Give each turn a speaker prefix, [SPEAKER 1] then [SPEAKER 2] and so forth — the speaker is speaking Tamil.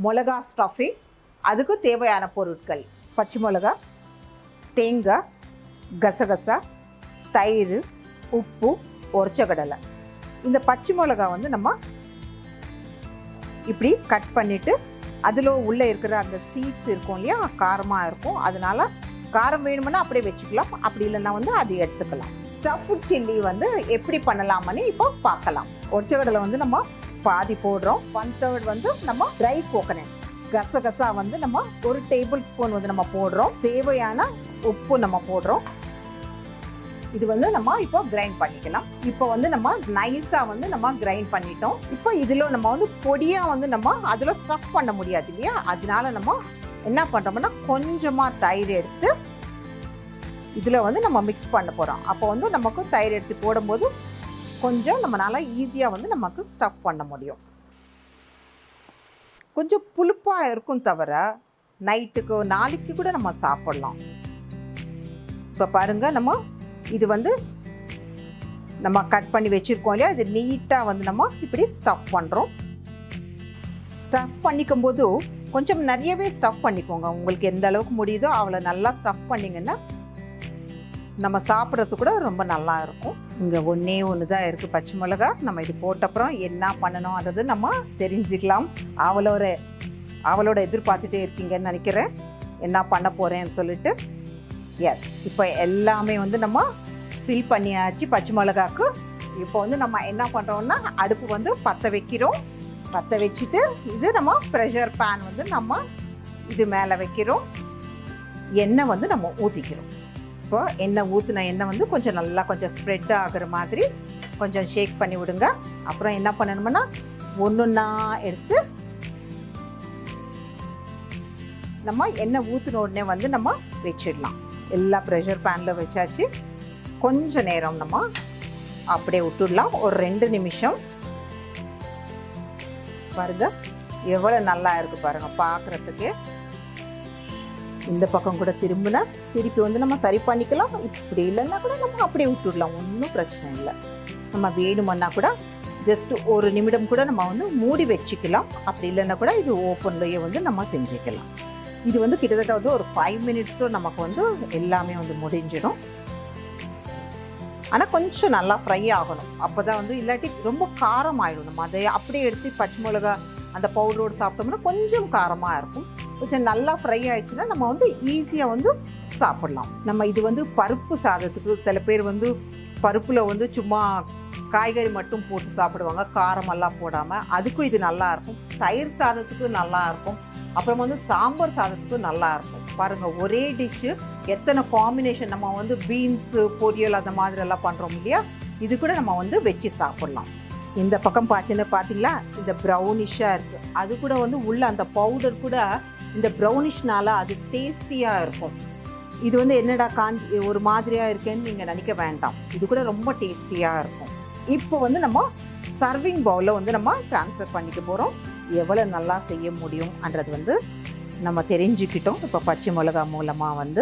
[SPEAKER 1] மிளகா ஸ்டஃபிங். அதுக்கு தேவையான பொருட்கள் பச்சை மிளகா, தேங்காய், கசகசா, தயிர், உப்பு, உரைச்சக்கடலை. இந்த பச்சை மிளகா வந்து நம்ம இப்படி கட் பண்ணிவிட்டு அதில் உள்ளே இருக்கிற அந்த சீட்ஸ் இருக்கும் இல்லையா, காரமாக இருக்கும். அதனால் காரம் வேணுமுன்னா அப்படியே வச்சுக்கலாம், அப்படி இல்லைன்னா வந்து அது எடுத்துக்கலாம். ஸ்டஃப்ட் சில்லி வந்து எப்படி பண்ணலாம்னு இப்போ பார்க்கலாம். உரைச்சக்கடலை வந்து நம்ம பாதி போடுறோம். 1/3 வந்து நம்ம ட்ரை கோகனட். கசகசா வந்து நம்ம 1 டேபிள் ஸ்பூன் வந்து நம்ம போடுறோம். தேவையான உப்பு நம்ம போடுறோம். இது வந்து நம்ம இப்போ கிரைண்ட் பண்ணிக்கலாம். இப்போ வந்து நம்ம நைஸாக வந்து நம்ம கிரைண்ட் பண்ணிட்டோம். இப்போ இதில் நம்ம வந்து பொடியாக வந்து நம்ம அதில் ஸ்டஃப் பண்ண முடியாது இல்லையா, அதனால நம்ம என்ன பண்ணுறோம்னா கொஞ்சமாக தயிர் எடுத்து இதில் வந்து நம்ம மிக்ஸ் பண்ண போகிறோம். அப்போ வந்து நமக்கு தயிர் எடுத்து போடும்போது கொஞ்சம் நம்மளால் ஈஸியாக வந்து நமக்கு ஸ்டஃப் பண்ண முடியும். கொஞ்சம் புளிப்பாக இருக்கும் தவிர நைட்டுக்கு நாளைக்கு கூட நம்ம சாப்பிடலாம். இப்போ பாருங்கள், நம்ம இது வந்து நம்ம கட் பண்ணி வச்சுருக்கோம் இல்லையா, இது நீட்டாக வந்து நம்ம இப்படி ஸ்டஃப் பண்ணுறோம். ஸ்டஃப் பண்ணிக்கும் போது கொஞ்சம் நிறையவே ஸ்டஃப் பண்ணிக்கோங்க. உங்களுக்கு எந்த அளவுக்கு முடியுதோ அவ்வளோ நல்லா ஸ்டஃப் பண்ணிங்கன்னா நம்ம சாப்பிட்றது கூட ரொம்ப நல்லா இருக்கும். இங்கே ஒன்றே ஒன்று தான் இருக்குது, பச்சை மிளகா. நம்ம இது போட்டப்புறம் என்ன பண்ணணும்ன்றது நம்ம தெரிஞ்சுக்கலாம். அவளோட எதிர்பார்த்துட்டே இருக்கீங்கன்னு நினைக்கிறேன், என்ன பண்ண போகிறேன்னு சொல்லிட்டு. எஸ், இப்போ எல்லாமே வந்து நம்ம ஃபில் பண்ணியாச்சு பச்சை மிளகாக்கு. இப்போ வந்து நம்ம என்ன பண்ணுறோம்னா அடுப்பு வந்து பற்ற வைக்கிறோம். பற்ற வச்சுட்டு இது நம்ம ப்ரெஷர் பேன் வந்து நம்ம இது மேலே வைக்கிறோம். எண்ணெய் வந்து நம்ம ஊற்றிக்கிறோம். இப்போ எண்ணெய் ஊற்றின எண்ணெய் வந்து கொஞ்சம் நல்லா கொஞ்சம் ஸ்ப்ரெட் ஆகிற மாதிரி கொஞ்சம் ஷேக் பண்ணி விடுங்க. அப்புறம் என்ன பண்ணணும்னா ஒன்றுன்னா எடுத்து நம்ம எண்ணெய் ஊற்றின உடனே வந்து நம்ம வச்சிடலாம். எல்லா ப்ரெஷர் பேனில் வச்சாச்சு. கொஞ்சம் நேரம் நம்ம அப்படியே விட்டுடலாம், ஒரு 2 நிமிஷம். பாருங்க எவ்வளோ நல்லா இருக்குது பாருங்கள் பார்க்குறதுக்கு. இந்த பக்கம் கூட திருப்பி வந்து நம்ம சரி பண்ணிக்கலாம். இப்படி இல்லைன்னா கூட நம்ம அப்படியே விட்டுடலாம், ஒன்றும் பிரச்சனை இல்லை. நம்ம வேணுமன்னா கூட ஜஸ்ட் 1 நிமிடம் கூட நம்ம வந்து மூடி வச்சுக்கலாம். அப்படி இல்லைன்னா கூட இது ஓப்பன்லேயே வந்து நம்ம செஞ்சுக்கலாம். இது வந்து கிட்டத்தட்ட வந்து ஒரு 5 மினிட்ஸில் நமக்கு வந்து எல்லாமே வந்து முடிஞ்சிடும். ஆனால் கொஞ்சம் நல்லா ஃப்ரை ஆகணும், அப்போ தான் வந்து இல்லாட்டி ரொம்ப காரம் ஆகிடும். நம்ம அதை அப்படியே எடுத்து பச்சை மிளகா அந்த பவுடரோடு சாப்பிட்டோம்னா கொஞ்சம் காரமாக இருக்கும். கொஞ்சம் நல்லா ஃப்ரை ஆகிடுச்சுன்னா நம்ம வந்து ஈஸியாக வந்து சாப்பிட்லாம். நம்ம இது வந்து பருப்பு சாதத்துக்கு சில பேர் வந்து பருப்பில் வந்து சும்மா காய்கறி மட்டும் போட்டு சாப்பிடுவாங்க, காரமெல்லாம் போடாமல். அதுக்கும் இது நல்லாயிருக்கும். தயிர் சாதத்துக்கு நல்லாயிருக்கும். அப்புறம் வந்து சாம்பார் சாதத்துக்கு நல்லாயிருக்கும். பாருங்கள், ஒரே டிஷ்ஷு எத்தனை காம்பினேஷன். நம்ம வந்து பீன்ஸு பொரியல் அந்த மாதிரி எல்லாம் பண்ணுறோம் இல்லையா, இது கூட நம்ம வந்து வச்சு சாப்பிட்லாம். இந்த பக்கம் பார்த்தீங்களா, இந்த ப்ரௌனிஷாக இருக்குது. அது கூட வந்து உள்ள அந்த பவுடர் கூட இந்த ப்ரௌனிஷ்னால அது டேஸ்டியாக இருக்கும். இது வந்து என்னடா ஒரு மாதிரியாக இருக்கேன்னு நீங்கள் நினைக்க வேண்டாம், இது கூட ரொம்ப டேஸ்டியாக இருக்கும். இப்போ வந்து நம்ம சர்விங் பவுலில் வந்து நம்ம ட்ரான்ஸ்ஃபர் பண்ணிக்க போகிறோம். எவ்வளோ நல்லா செய்ய முடியும்ன்றது வந்து நம்ம தெரிஞ்சுக்கிட்டோம் இப்போ பச்சை மிளகா மூலமாக வந்து.